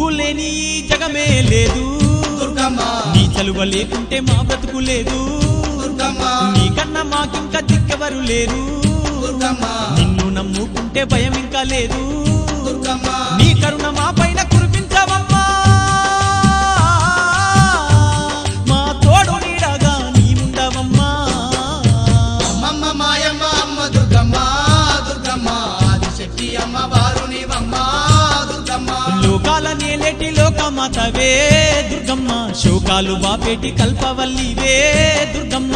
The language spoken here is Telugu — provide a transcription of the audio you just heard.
నువ్వు లేని జగమే లేదు దుర్గమ్మ నీ చలువ లేకుంటే మా బ్రతుకు లేదు దుర్గమ్మ నీకన్నా మాకింకా దిక్కెవరు లేరు దుర్గమ్మ నిన్ను నమ్ముకుంటే భయం ఇంకా లేదు దుర్గమ్మ నీ కరుణ మా పైన కురిపించవమ్మా మా తోడు నీడగా నీవుండవమ్మా అమ్మమ్మ మాయమ్మ అమ్మ దుర్గమ్మ దుర్గమ్మ ఆదిశక్తి అమ్మ వారు నీవమ్మ దుర్గమ్మ లోకాల నేలేటి లోకమాతవే దుర్గమ్మ శోకాలు బాపేటి కల్పవల్లివే దుర్గమ్మ